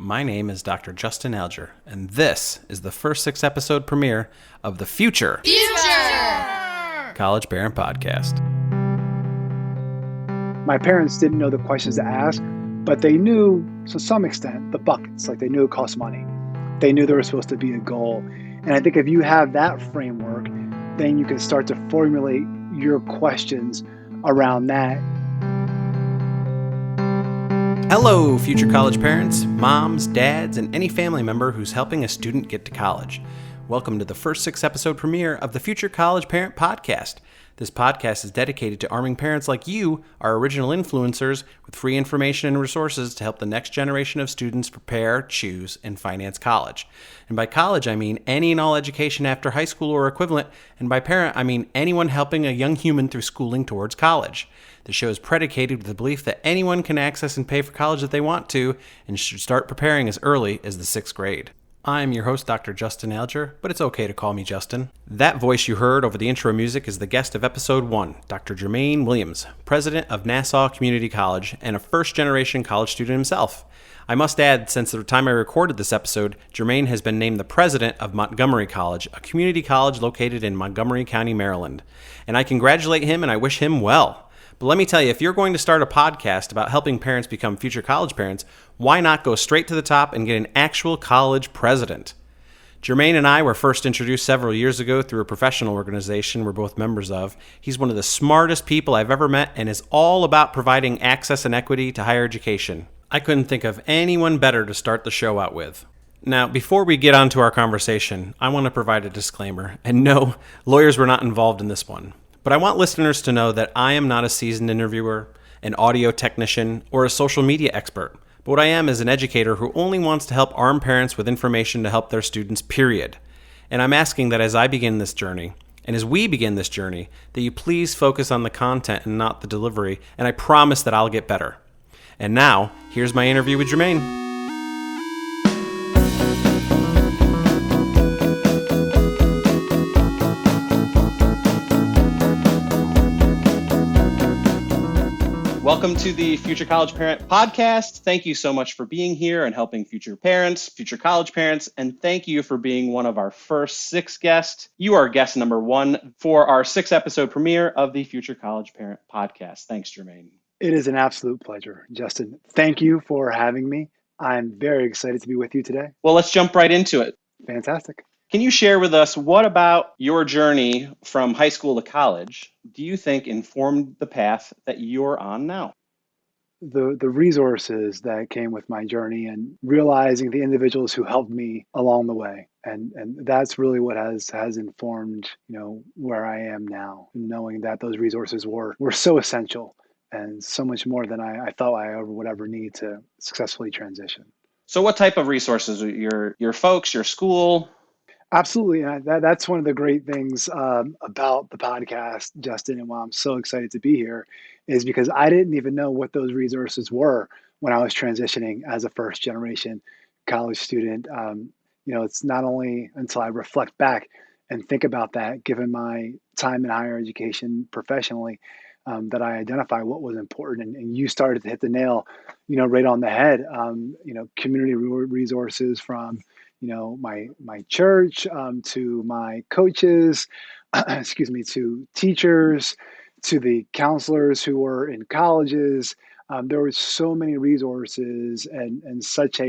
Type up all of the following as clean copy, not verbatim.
My name is Dr. Justin Alger, and this is the first 6-episode premiere of the Future College Parent Podcast. My parents didn't know the questions to ask, but they knew, to some extent, the buckets. Like, they knew it cost money. They knew there was supposed to be a goal. And I think if you have that framework, then you can start to formulate your questions around that. Hello, future college parents, moms, dads, and any family member who's helping a student get to college. Welcome to the first 6-episode premiere of the Future College Parent Podcast. This podcast is dedicated to arming parents like you, our original influencers, with free information and resources to help the next generation of students prepare, choose, and finance college. And by college, I mean any and all education after high school or equivalent, and by parent, I mean anyone helping a young human through schooling towards college. The show is predicated with the belief that anyone can access and pay for college if they want to, and should start preparing as early as the 6th grade. I'm your host, Dr. Justin Alger, but it's okay to call me Justin. That voice you heard over the intro music is the guest of episode 1, Dr. Jermaine Williams, president of Nassau Community College and a first-generation college student himself. I must add, since the time I recorded this episode, Jermaine has been named the president of Montgomery College, a community college located in Montgomery County, Maryland. And I congratulate him and I wish him well. But let me tell you, if you're going to start a podcast about helping parents become future college parents, why not go straight to the top and get an actual college president? Jermaine and I were first introduced several years ago through a professional organization we're both members of. He's one of the smartest people I've ever met and is all about providing access and equity to higher education. I couldn't think of anyone better to start the show out with. Now, before we get on to our conversation, I want to provide a disclaimer. And no, lawyers were not involved in this one. But I want listeners to know that I am not a seasoned interviewer, an audio technician, or a social media expert. But what I am is an educator who only wants to help arm parents with information to help their students, period. And I'm asking that as I begin this journey, and as we begin this journey, that you please focus on the content and not the delivery, and I promise that I'll get better. And now, here's my interview with Jermaine. Welcome to the Future College Parent Podcast. Thank you so much for being here and helping future parents, future college parents, and thank you for being one of our first 6 guests. You are guest number 1 for our 6-episode premiere of the Future College Parent Podcast. Thanks, Jermaine. It is an absolute pleasure, Justin. Thank you for having me. I'm very excited to be with you today. Well, let's jump right into it. Fantastic. Can you share with us what about your journey from high school to college do you think informed the path that you're on now? The resources that came with my journey and realizing the individuals who helped me along the way. And that's really what has informed, where I am now, knowing that those resources were so essential and so much more than I thought I would ever need to successfully transition. So what type of resources? Your folks, your school? Absolutely. And that's one of the great things about the podcast, Justin, and why I'm so excited to be here is because I didn't even know what those resources were when I was transitioning as a first generation college student. It's not only until I reflect back and think about that, given my time in higher education professionally, that I identify what was important. And you started to hit the nail, right on the head. Community resources from my church, to my coaches, to teachers, to the counselors who were in colleges. There were so many resources and such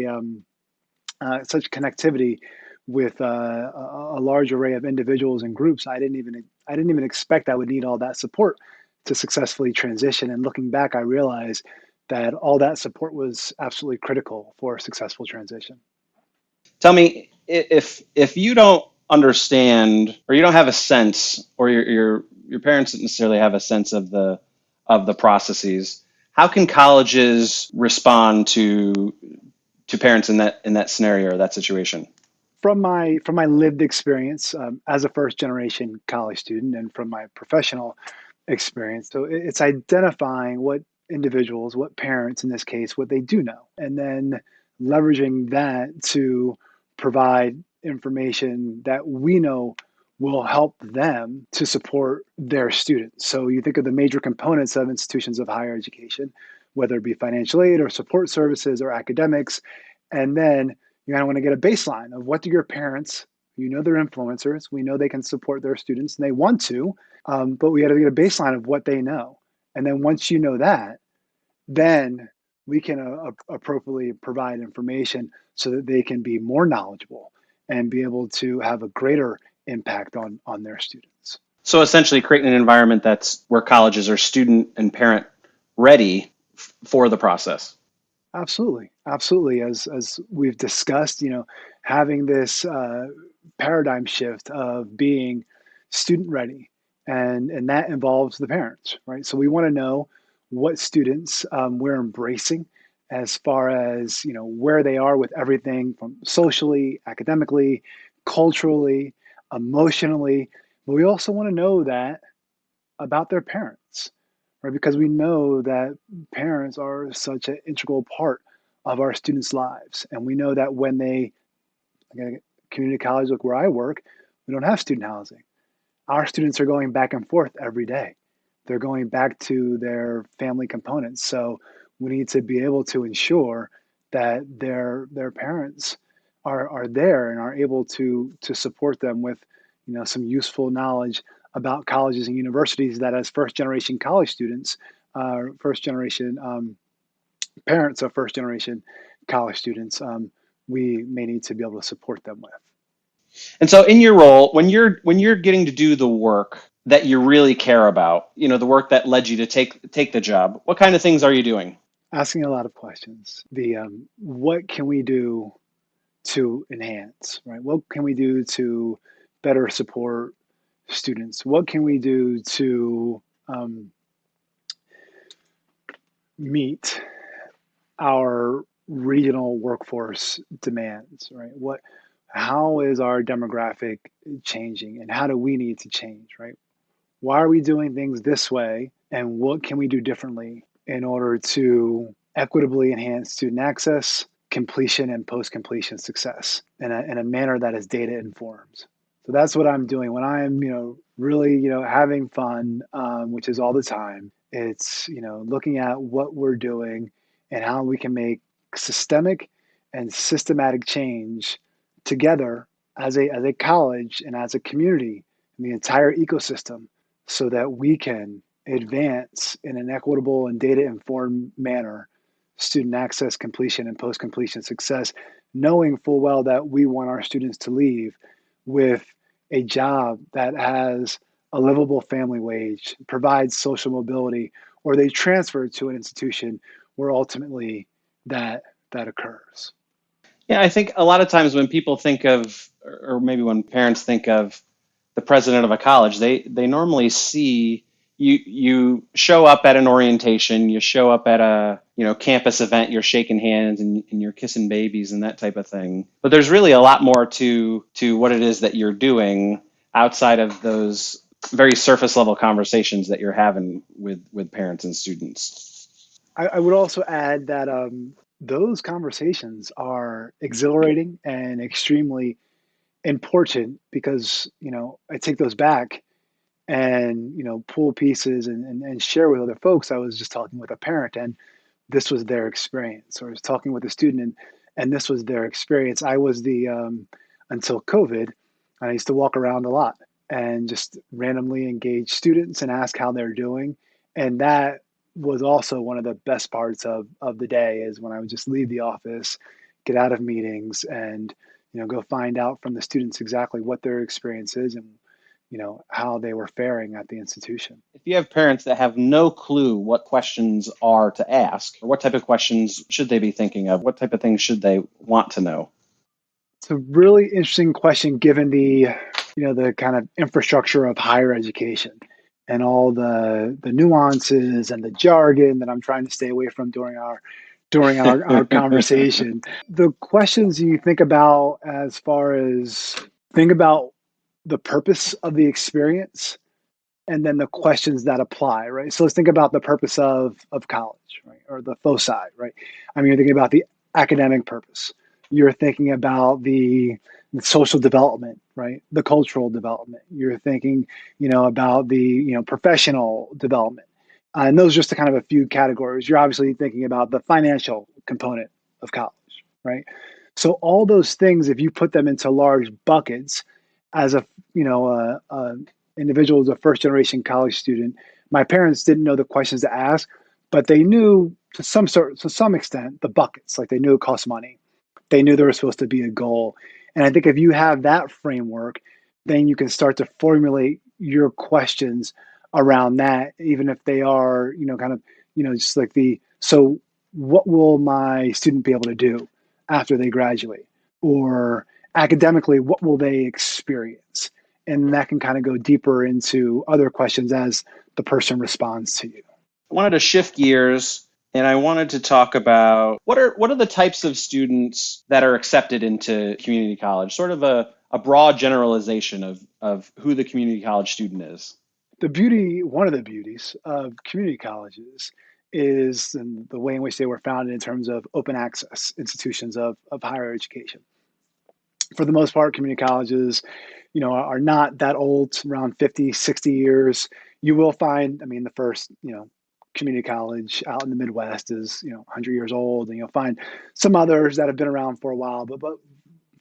connectivity with a large array of individuals and groups. I didn't even expect I would need all that support to successfully transition. And looking back, I realized that all that support was absolutely critical for a successful transition. Tell me, if you don't understand or you don't have a sense, or your parents didn't necessarily have a sense of the processes, how can colleges respond to parents in that scenario or that situation? From my lived experience as a first generation college student and from my professional experience, so it's identifying what individuals, what parents in this case, what they do know, and then leveraging that to provide information that we know will help them to support their students. So you think of the major components of institutions of higher education, whether it be financial aid or support services or academics, And then you kind of want to get a baseline of what do your parents, they're influencers. We know they can support their students and they want to, but we got to get a baseline of what they know. And then once you know that, then we can appropriately provide information so that they can be more knowledgeable and be able to have a greater impact on their students. So essentially creating an environment that's where colleges are student and parent ready for the process. Absolutely, absolutely. As we've discussed, having this paradigm shift of being student ready, and that involves the parents, right? So we want to know what students we're embracing as far as where they are with everything from socially, academically, culturally, emotionally. But we also want to know that about their parents, right? Because we know that parents are such an integral part of our students' lives. And we know that when they, like community college, like where I work, we don't have student housing. Our students are going back and forth every day. They're going back to their family components. So we need to be able to ensure that their parents are there and are able to support them with some useful knowledge about colleges and universities that as first generation college students, first generation parents of first generation college students, we may need to be able to support them with. And so in your role, when you're getting to do the work that you really care about, the work that led you to take the job, what kind of things are you doing? Asking a lot of questions. The what can we do to enhance, right? What can we do to better support students? What can we do to meet our regional workforce demands, right? How is our demographic changing and how do we need to change, right? Why are we doing things this way and what can we do differently in order to equitably enhance student access, completion, and post-completion success in a manner that is data informed? So that's what I'm doing when I'm, really, having fun, which is all the time. It's, looking at what we're doing and how we can make systemic and systematic change together as a college and as a community in the entire ecosystem so that we can advance in an equitable and data informed manner student access, completion, and post completion success, knowing full well that we want our students to leave with a job that has a livable family wage, provides social mobility, or they transfer to an institution where ultimately that occurs. Yeah, I think a lot of times when people think of, or maybe when parents think of the president of a college, they normally see you show up at an orientation, you show up at a campus event, you're shaking hands and you're kissing babies and that type of thing. But there's really a lot more to what it is that you're doing outside of those very surface level conversations that you're having with parents and students. I would also add that those conversations are exhilarating and extremely important because I take those back and pull pieces and share with other folks. I was just talking with a parent and this was their experience, or I was talking with a student and this was their experience. I was the until COVID, I used to walk around a lot and just randomly engage students and ask how they're doing, and that was also one of the best parts of the day is when I would just leave the office, get out of meetings, and go find out from the students exactly what their experience is and how they were faring at the institution. If you have parents that have no clue what questions are to ask, or what type of questions should they be thinking of, what type of things should they want to know? It's a really interesting question given the kind of infrastructure of higher education and all the nuances and the jargon that I'm trying to stay away from during our conversation. The questions you think about as far as think about the purpose of the experience and then the questions that apply, right? So let's think about the purpose of college, right? Or the foci, right? I mean, you're thinking about the academic purpose. You're thinking about the social development, right? The cultural development. You're thinking, about the, professional development. And those are just kind of a few categories. You're obviously thinking about the financial component of college. right? So all those things, if you put them into large buckets, as a individual as a first generation college student, my parents didn't know the questions to ask, but they knew to some extent the buckets. Like they knew it cost money, they knew there was supposed to be a goal, and I think if you have that framework, then you can start to formulate your questions around that, even if they are kind of just like the so what will my student be able to do after they graduate, or academically, what will they experience? And that can kind of go deeper into other questions as the person responds to you. I wanted to shift gears and I wanted to talk about what are the types of students that are accepted into community college, sort of a broad generalization of who the community college student is. One of the beauties of community colleges is the way in which they were founded in terms of open access institutions of higher education. For the most part, community colleges, are not that old, around 50, 60 years. You will find, I mean, the first, community college out in the Midwest is, 100 years old, and you'll find some others that have been around for a while, but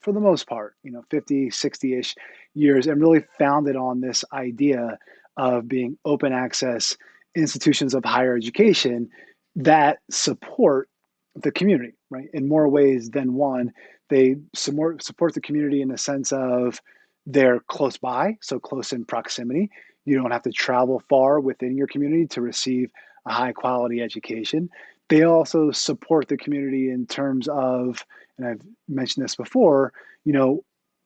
for the most part, 50, 60-ish years, and really founded on this idea of being open access institutions of higher education that support the community, right? In more ways than one. They support the community in the sense of they're close by, so close in proximity. You don't have to travel far within your community to receive a high quality education. They also support the community in terms of, and I've mentioned this before,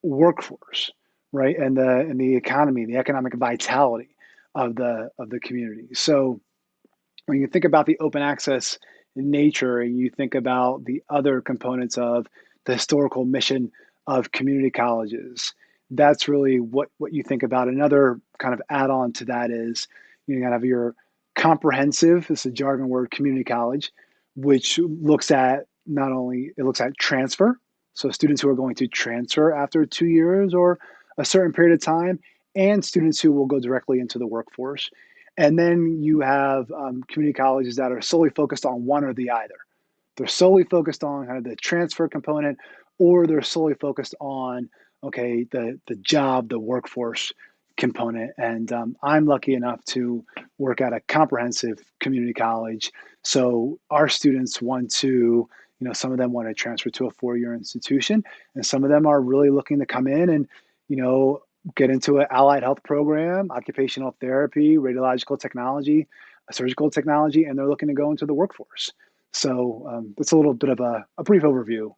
workforce, right? And the economy, the economic vitality of the community. So when you think about the open access nature and you think about the other components of the historical mission of community colleges, that's really what you think about. Another kind of add-on to that is you have your comprehensive, this is a jargon word, community college, which looks at not only it looks at transfer, so students who are going to transfer after 2 years or a certain period of time, and students who will go directly into the workforce. And then you have community colleges that are solely focused on one or the either. They're solely focused on kind of the transfer component, or they're solely focused on the job, the workforce component. And I'm lucky enough to work at a comprehensive community college. So our students want to, some of them want to transfer to a 4-year institution, and some of them are really looking to come in and, get into an allied health program, occupational therapy, radiological technology, surgical technology, and they're looking to go into the workforce. So that's a little bit of a brief overview.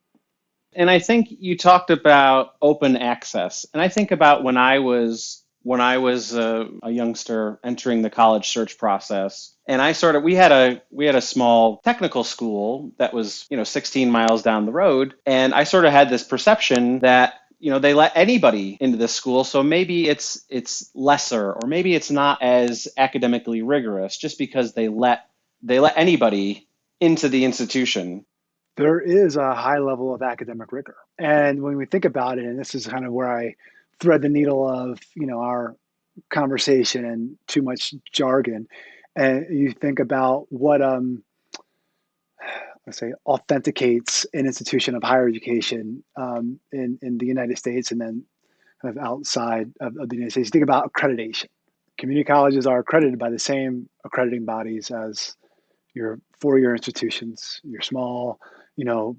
And I think you talked about open access, and I think about when I was a youngster entering the college search process, and we had a small technical school that was 16 miles down the road, and I sort of had this perception that they let anybody into this school, so maybe it's lesser, or maybe it's not as academically rigorous, just because they let anybody into the institution. There is a high level of academic rigor. And when we think about it, and this is kind of where I thread the needle of, our conversation and too much jargon, and you think about what let's say authenticates an institution of higher education in the United States, and then kind of outside of the United States. You think about accreditation. Community colleges are accredited by the same accrediting bodies as your 4-year institutions, your small,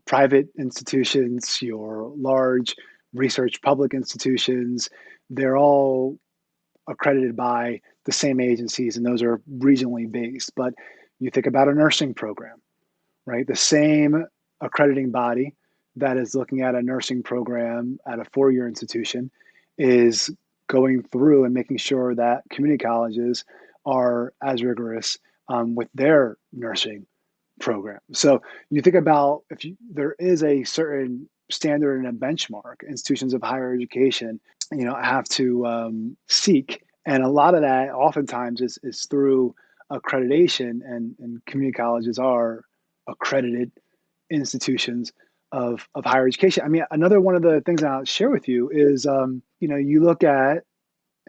private institutions, your large research public institutions. They're all accredited by the same agencies, and those are regionally based. But you think about a nursing program, right? The same accrediting body that is looking at a nursing program at a 4-year institution is going through and making sure that community colleges are as rigorous with their nursing program. So you think about there is a certain standard and a benchmark institutions of higher education, have to seek, and a lot of that oftentimes is through accreditation, and community colleges are accredited institutions of higher education. I mean, another one of the things I'll share with you is, you look at,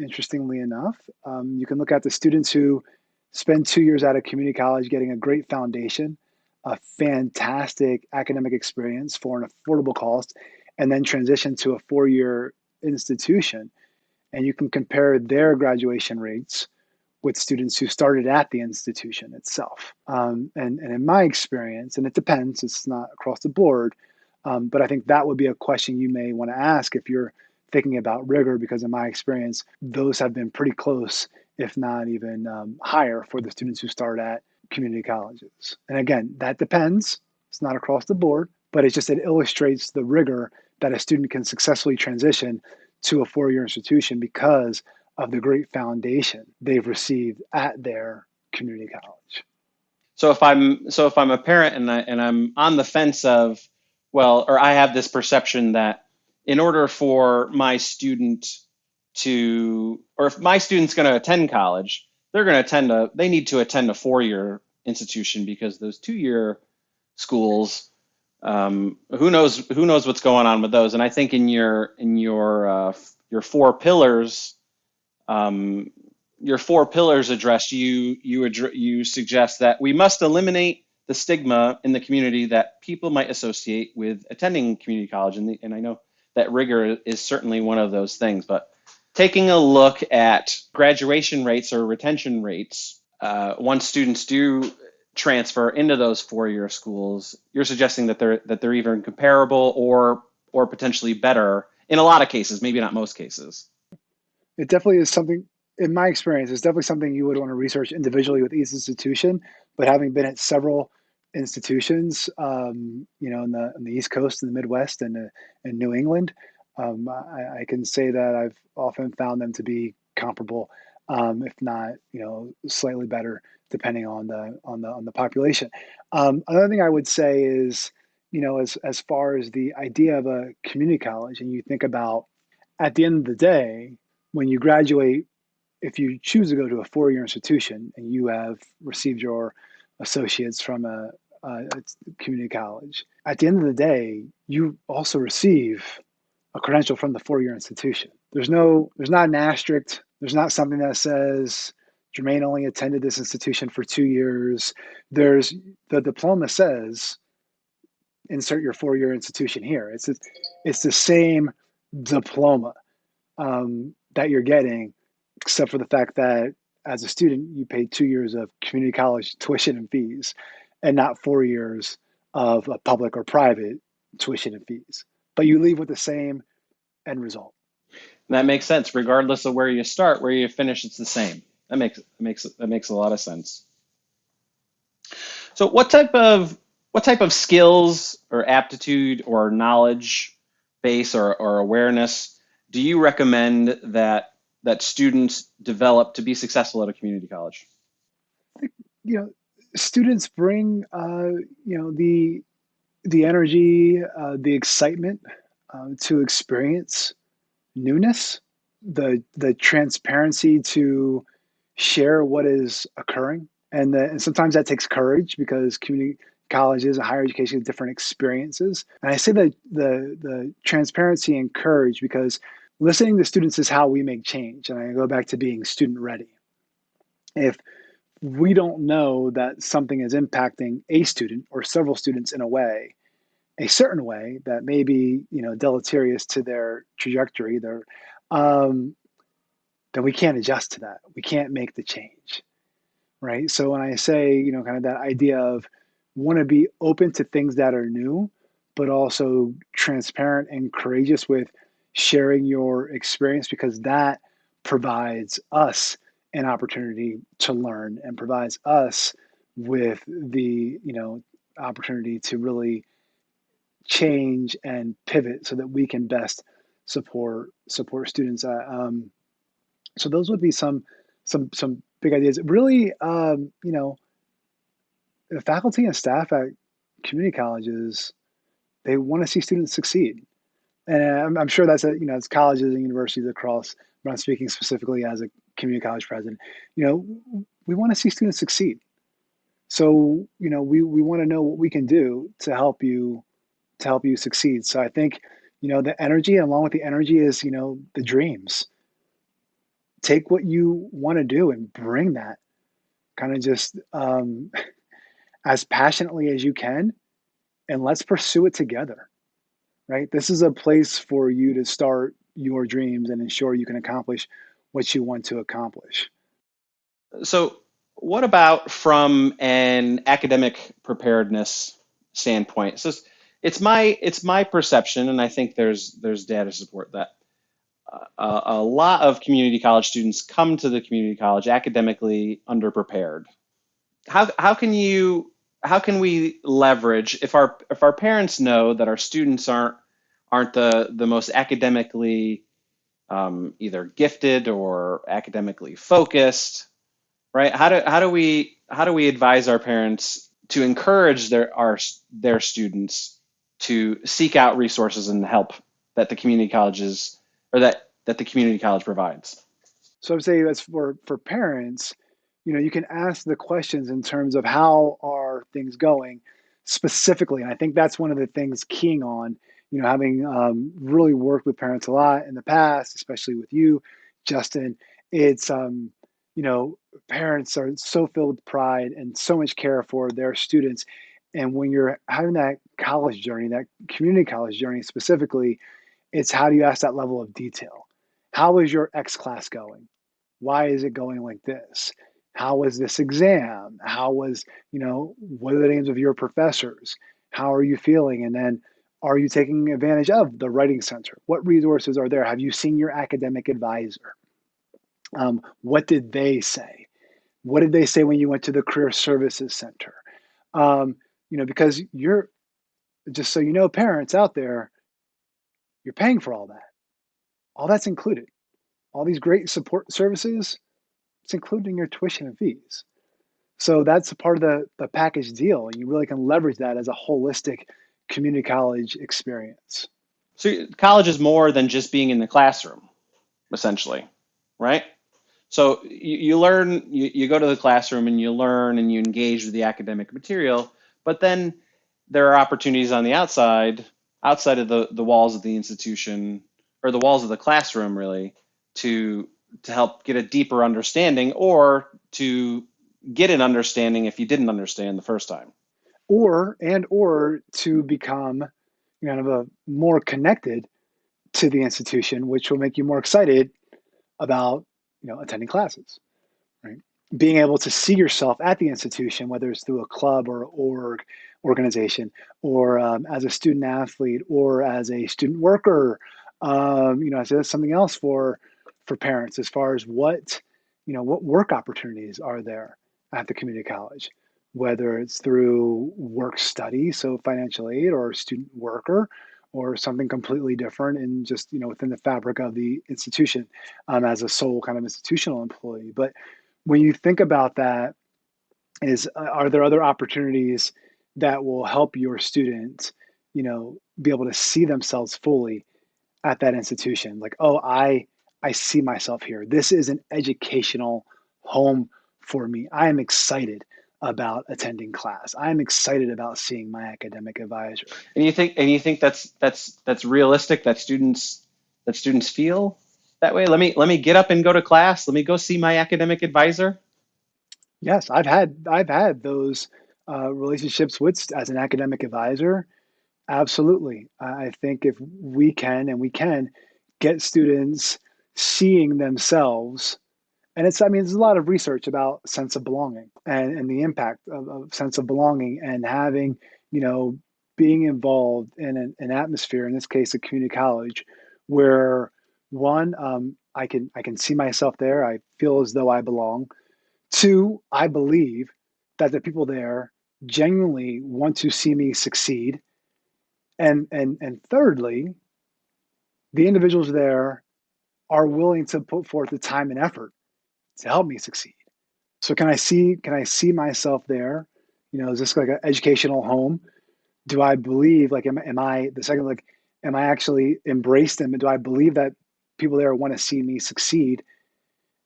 interestingly enough, you can look at the students who spend 2 years at a community college getting a great foundation a fantastic academic experience for an affordable cost and then transition to a 4-year institution. And you can compare their graduation rates with students who started at the institution itself. And in my experience, and it depends, it's not across the board, but I think that would be a question you may want to ask if you're thinking about rigor, because in my experience, those have been pretty close, if not even higher for the students who start at community colleges. And again, that depends. It's not across the board, but it illustrates the rigor that a student can successfully transition to a 4-year institution because of the great foundation they've received at their community college. So if I'm a parent and I'm on the fence of, well, or I have this perception that in order for my student to, or if my student's going to attend college, they need to attend a 4-year institution, because those 2-year schools, who knows what's going on with those. And I think in your four pillars, address, you suggest that we must eliminate the stigma in the community that people might associate with attending community college, and I know that rigor is certainly one of those things. But taking a look at graduation rates or retention rates, once students do transfer into those 4-year schools, you're suggesting that they're either comparable or potentially better in a lot of cases, maybe not most cases. It definitely is something, in my experience, it's definitely something you would want to research individually with each institution. But having been at several institutions, in the East Coast, in the Midwest, and in New England, I can say that I've often found them to be comparable, if not, slightly better, depending on the population. Another thing I would say is, as far as the idea of a community college, and you think about, at the end of the day, when you graduate, if you choose to go to a 4-year institution and you have received your associates from a community college, at the end of the day, you also receive a credential from the 4-year institution. There's not an asterisk. There's not something that says Jermaine only attended this institution for 2 years. There's the diploma says insert your 4-year institution here. It's the same diploma that you're getting, except for the fact that as a student, you paid 2 years of community college tuition and fees, and not 4 years of a public or private tuition and fees. But you leave with the same end result. That makes sense. Regardless of where you start, where you finish, it's the same. That makes a lot of sense. So what type of skills or aptitude or knowledge base or awareness do you recommend that students develop to be successful at a community college? You know, Students bring the energy, the excitement to experience newness, the transparency to share what is occurring, and sometimes that takes courage because community colleges and higher education have different experiences. And I say that the transparency and courage because listening to students is how we make change. And I go back to being student ready. If we don't know that something is impacting a student or several students in a certain way that may be, deleterious to their trajectory, um, then we can't adjust to that. We can't make the change, right? So when I say, kind of that idea of want to be open to things that are new, but also transparent and courageous with sharing your experience, because that provides us an opportunity to learn and provides us with the, opportunity to really change and pivot so that we can best support students. So those would be some big ideas. Really, the faculty and staff at community colleges, they want to see students succeed, and I'm sure that's it's colleges and universities across. But I'm speaking specifically as a community college president. We want to see students succeed. So we want to know what we can do to help you succeed. So I think, the energy, and along with the energy is, the dreams. Take what you want to do and bring that kind of just as passionately as you can, and let's pursue it together, right? This is a place for you to start your dreams and ensure you can accomplish what you want to accomplish. So, what about from an academic preparedness standpoint? So, it's my perception, and I think there's data to support that. A lot of community college students come to the community college academically underprepared. How can we leverage if our parents know that our students aren't the most academically either gifted or academically focused, right? How do we advise our parents to encourage their students to seek out resources and help that the community colleges or that the community college provides? So I would say that's for parents, you can ask the questions in terms of how are things going specifically. And I think that's one of the things keying on, having really worked with parents a lot in the past, especially with you, Justin. It's you know, parents are so filled with pride and so much care for their students. And when you're having that college journey, that community college journey specifically, it's how do you ask that level of detail? How is your X class going? Why is it going like this? How was this exam? What are the names of your professors? How are you feeling? And then are you taking advantage of the writing center? What resources are there? Have you seen your academic advisor? What did they say? What did they say when you went to the career services center? Because you're just so you know, parents out there, you're paying for all that. All that's included. All these great support services, it's included in your tuition and fees. So that's a part of the package deal. And you really can leverage that as a holistic community college experience. So college is more than just being in the classroom, essentially, right? So you learn, you go to the classroom and you learn and you engage with the academic material, but then there are opportunities on the outside of the walls of the institution or the walls of the classroom, really, to help get a deeper understanding or to get an understanding if you didn't understand the first time. Or to become kind of a more connected to the institution, which will make you more excited about attending classes, right? Being able to see yourself at the institution, whether it's through a club or organization, or as a student athlete, or as a student worker. So that's something else for parents as far as what work opportunities are there at the community college, whether it's through work study, so financial aid, or student worker, or something completely different and just within the fabric of the institution as a sole kind of institutional employee. But when you think about that, are there other opportunities that will help your students, be able to see themselves fully at that institution? Like, oh, I see myself here. This is an educational home for me. I am excited about attending class. I'm excited about seeing my academic advisor. And you think that's realistic that students feel that way? Let me get up and go to class. Let me go see my academic advisor. Yes, I've had those relationships with as an academic advisor. Absolutely. I think if we can get students seeing themselves, and there's a lot of research about sense of belonging and the impact of sense of belonging and having, you know, being involved in an atmosphere, in this case, a community college, where one, I can see myself there. I feel as though I belong. Two, I believe that the people there genuinely want to see me succeed. And thirdly, the individuals there are willing to put forth the time and effort to help me succeed. So can I see myself there? Is this like an educational home? Do I believe like am I the second like am I actually embrace them? And do I believe that people there want to see me succeed?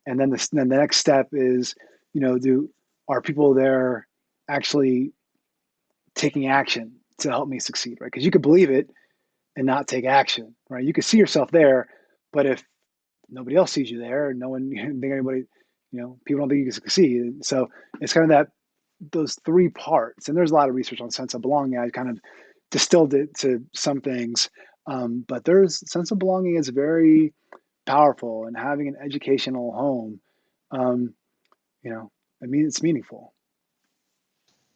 And then the next step is, do are people there actually taking action to help me succeed, right? Because you could believe it and not take action, right? You could see yourself there, but if nobody else sees you there, no one think anybody, people don't think you can succeed. So it's kind of that those three parts, and there's a lot of research on sense of belonging. I kind of distilled it to some things, but there's sense of belonging is very powerful, and having an educational home, um, you know, I mean, it's meaningful.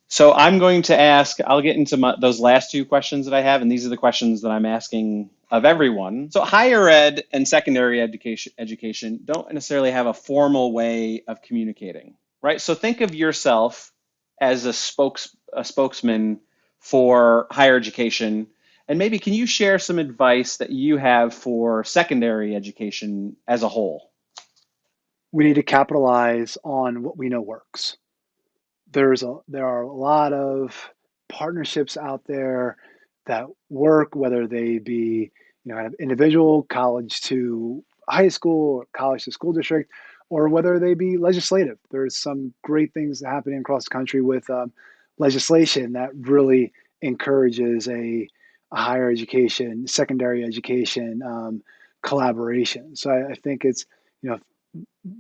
So I'm going to ask, I'll get into those last two questions that I have, and these are the questions that I'm asking of everyone. So higher ed and secondary education don't necessarily have a formal way of communicating, right? So think of yourself as a spokesman for higher education, and maybe can you share some advice that you have for secondary education as a whole? We need to capitalize on what we know works. There are a lot of partnerships out there that work, whether they be, kind of individual, college to high school, or college to school district, or whether they be legislative. There's some great things happening across the country with legislation that really encourages a higher education, secondary education collaboration. So I think it's, you know,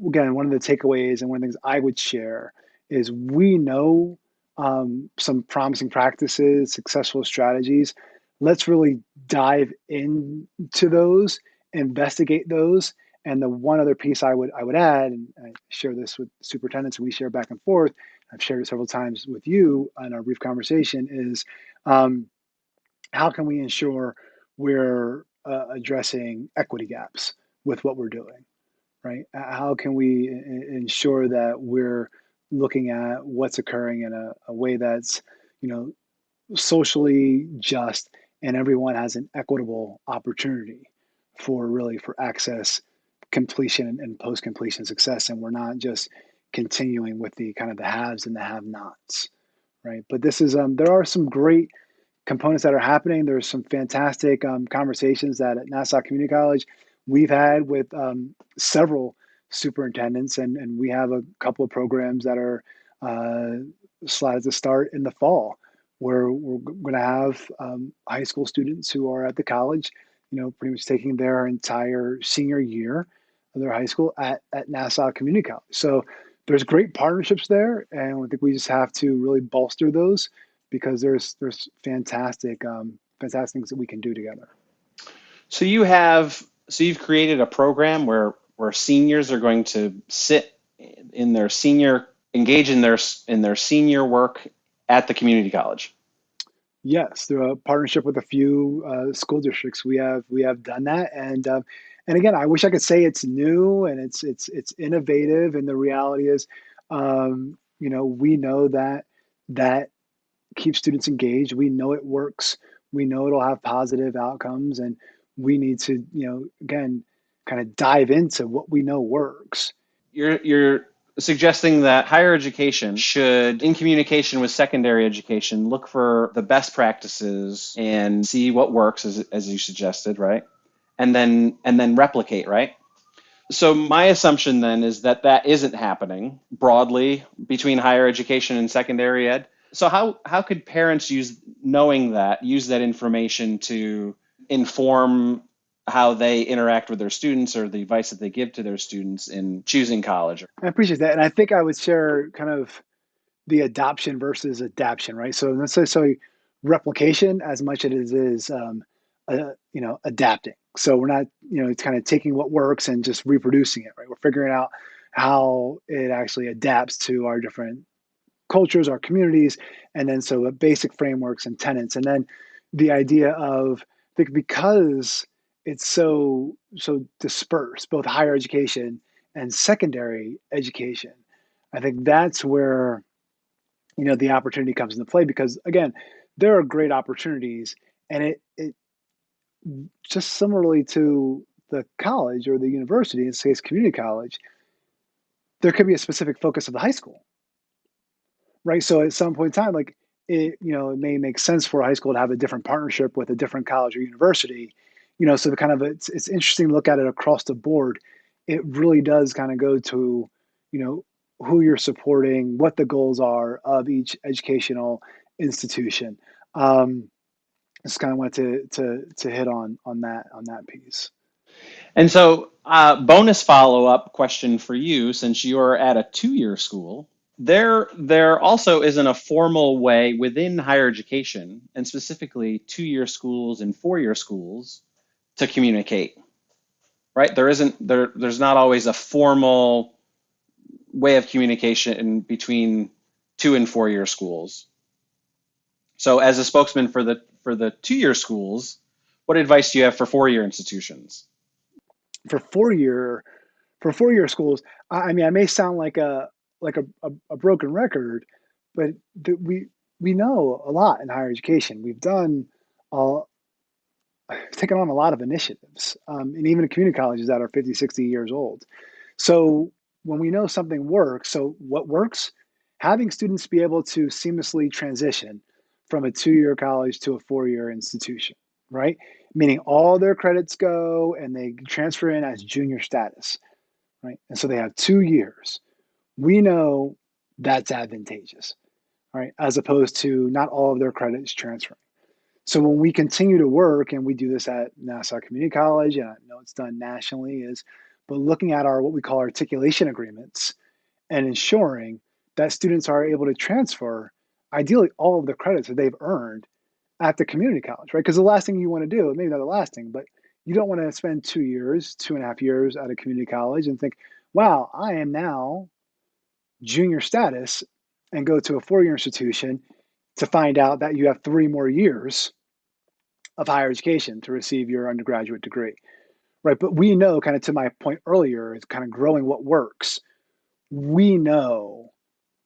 again, one of the takeaways and one of the things I would share is we know some promising practices, successful strategies. Let's really dive into those, investigate those. And the one other piece I would add, and I share this with superintendents, and we share back and forth. I've shared it several times with you in our brief conversation. Is um, how can we ensure we're addressing equity gaps with what we're doing? Right? How can we ensure that we're looking at what's occurring in a way that's, you know, socially just, and everyone has an equitable opportunity for access, completion, and post completion success, and we're not just continuing with the kind of the haves and the have nots, right? But this is there are some great components that are happening. There's some fantastic conversations that at Nassau Community College we've had with several superintendents, and we have a couple of programs that are uh, slotted to start in the fall, where we're going to have high school students who are at the college, pretty much taking their entire senior year of their high school at Nassau Community College. So there's great partnerships there, and I think we just have to really bolster those because there's fantastic things that we can do together. So you've created a program where seniors are going to sit in their senior engage in their senior work at the community college. Yes, through a partnership with a few school districts, we have done that, and again, I wish I could say it's new and it's innovative, and the reality is, we know that keeps students engaged. We know it works. We know it'll have positive outcomes, and we need to, again, kind of dive into what we know works. You're suggesting that higher education should, in communication with secondary education, look for the best practices and see what works, as you suggested, right? And then replicate, right? So my assumption then is that that isn't happening broadly between higher education and secondary ed. So how could parents use that information to inform how they interact with their students or the advice that they give to their students in choosing college? I appreciate that, and I think I would share kind of the adoption versus adaption, right? So let's say so replication as much as it is adapting. So we're not, it's kind of taking what works and just reproducing it, right? We're figuring out how it actually adapts to our different cultures, our communities, and then so basic frameworks and tenets, and then the idea of, I think, because it's so dispersed, both higher education and secondary education. I think that's where the opportunity comes into play because again, there are great opportunities, and it just similarly to the college or the university, in this case, community college, there could be a specific focus of the high school, right? So at some point in time, like it may make sense for a high school to have a different partnership with a different college or university, so the kind of it's interesting to look at it across the board. It really does kind of go to, you know, who you're supporting, what the goals are of each educational institution. Um, just kind of wanted to hit on that piece. And so, bonus follow up question for you, since you're at a 2-year school. There also isn't a formal way within higher education, and specifically two-year schools and four-year schools, to communicate, right? There's not always a formal way of communication between two and four-year schools. So as a spokesman for the two-year schools, what advice do you have for four-year institutions? For four year schools, I mean, I may sound like a broken record, but we know a lot in higher education. We've done uh, taken on a lot of initiatives, and even community colleges that are 50, 60 years old. So when we know something works, so what works? Having students be able to seamlessly transition from a two-year college to a four-year institution, right? Meaning all their credits go and they transfer in as junior status, right? And so they have 2 years. We know that's advantageous, right? As opposed to not all of their credits transferring. So when we continue to work, and we do this at Nassau Community College, and I know it's done nationally, but looking at our what we call articulation agreements and ensuring that students are able to transfer ideally all of the credits that they've earned at the community college, right? Because the last thing you want to do, maybe not the last thing, but you don't want to spend 2 years, 2.5 years at a community college and think, wow, I am now junior status, and go to a four-year institution to find out that you have 3 more years of higher education to receive your undergraduate degree, right? But we know, kind of to my point earlier, is kind of growing what works. We know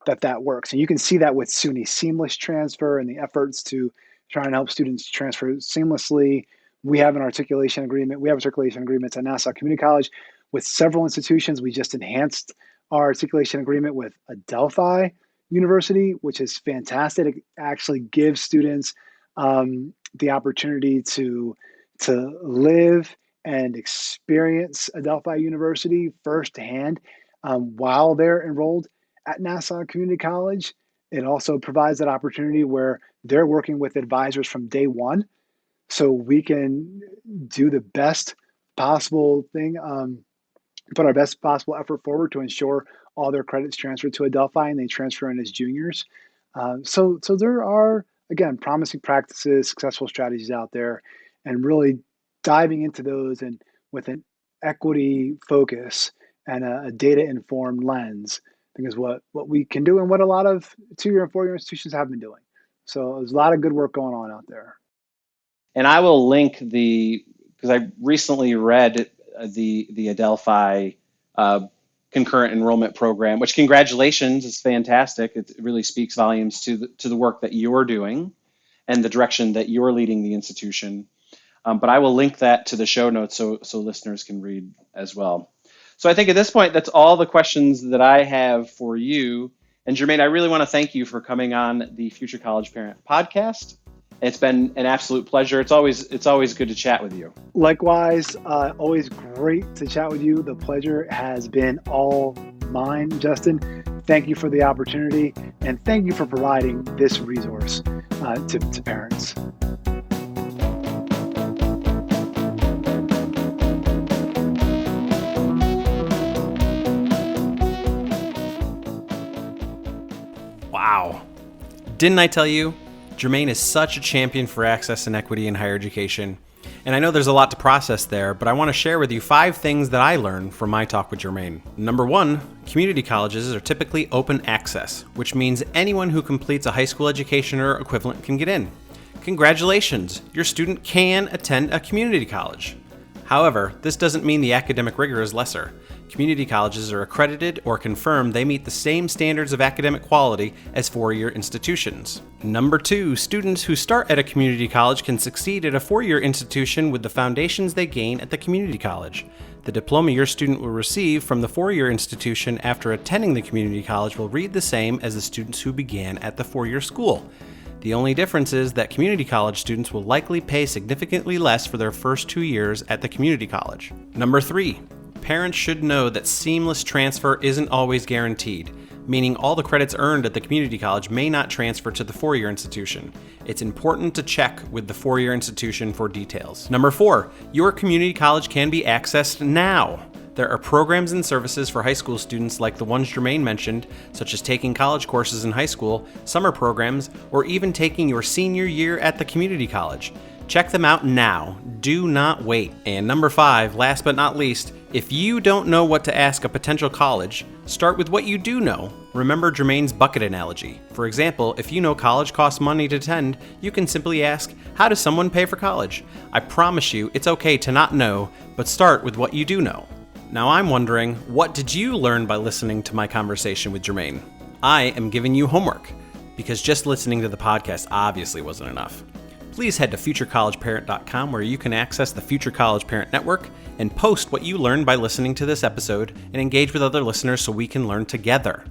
that works. And you can see that with SUNY seamless transfer and the efforts to try and help students transfer seamlessly. We have articulation agreements at Nassau Community College with several institutions. We just enhanced our articulation agreement with Adelphi University, which is fantastic. It actually gives students the opportunity to live and experience Adelphi University firsthand while they're enrolled at Nassau Community College. It also provides that opportunity where they're working with advisors from day one, so we can do the best possible thing, put our best possible effort forward to ensure all their credits transfer to Adelphi and they transfer in as juniors. So there are, again, promising practices, successful strategies out there, and really diving into those and with an equity focus and a data-informed lens, I think is what we can do and what a lot of two-year and four-year institutions have been doing. So there's a lot of good work going on out there. And I will link because I recently read the Adelphi concurrent enrollment program, which, congratulations, is fantastic. It really speaks volumes to the work that you're doing and the direction that you're leading the institution. But I will link that to the show notes so listeners can read as well. So I think at this point, that's all the questions that I have for you. And Jermaine, I really want to thank you for coming on the Future College Parent podcast. It's been an absolute pleasure. It's always good to chat with you. Likewise, always great to chat with you. The pleasure has been all mine, Justin. Thank you for the opportunity, and thank you for providing this resource to parents. Wow. Didn't I tell you? Jermaine is such a champion for access and equity in higher education. And I know there's a lot to process there, but I want to share with you 5 things that I learned from my talk with Jermaine. Number 1, community colleges are typically open access, which means anyone who completes a high school education or equivalent can get in. Congratulations, your student can attend a community college. However, this doesn't mean the academic rigor is lesser. Community colleges are accredited or confirmed they meet the same standards of academic quality as four-year institutions. Number 2, students who start at a community college can succeed at a four-year institution with the foundations they gain at the community college. The diploma your student will receive from the four-year institution after attending the community college will read the same as the students who began at the four-year school. The only difference is that community college students will likely pay significantly less for their first 2 years at the community college. Number 3, parents should know that seamless transfer isn't always guaranteed, meaning all the credits earned at the community college may not transfer to the four-year institution. It's important to check with the four-year institution for details. Number 4, your community college can be accessed now. There are programs and services for high school students like the ones Jermaine mentioned, such as taking college courses in high school, summer programs, or even taking your senior year at the community college. Check them out now. Do not wait. And number 5, last but not least, if you don't know what to ask a potential college, start with what you do know. Remember Jermaine's bucket analogy. For example, if you know college costs money to attend, you can simply ask, how does someone pay for college? I promise you, it's okay to not know, but start with what you do know. Now I'm wondering, what did you learn by listening to my conversation with Jermaine? I am giving you homework, because just listening to the podcast obviously wasn't enough. Please head to futurecollegeparent.com where you can access the Future College Parent Network and post what you learned by listening to this episode and engage with other listeners so we can learn together.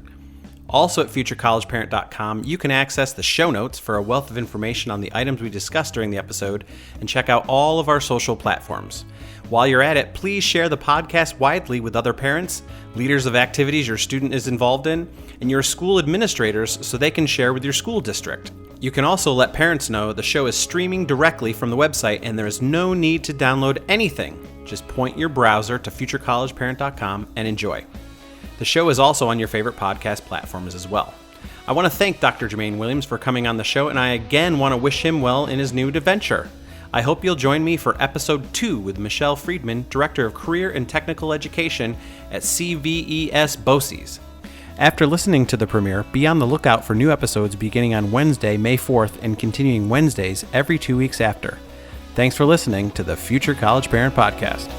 Also at futurecollegeparent.com, you can access the show notes for a wealth of information on the items we discussed during the episode and check out all of our social platforms. While you're at it, please share the podcast widely with other parents, leaders of activities your student is involved in, and your school administrators so they can share with your school district. You can also let parents know the show is streaming directly from the website and there is no need to download anything. Just point your browser to futurecollegeparent.com and enjoy. The show is also on your favorite podcast platforms as well. I want to thank Dr. Jermaine Williams for coming on the show, and I again want to wish him well in his new adventure. I hope you'll join me for episode 2 with Michelle Friedman, Director of Career and Technical Education at CVES BOCES. After listening to the premiere, be on the lookout for new episodes beginning on Wednesday, May 4th, and continuing Wednesdays every 2 weeks after. Thanks for listening to the Future College Parent Podcast.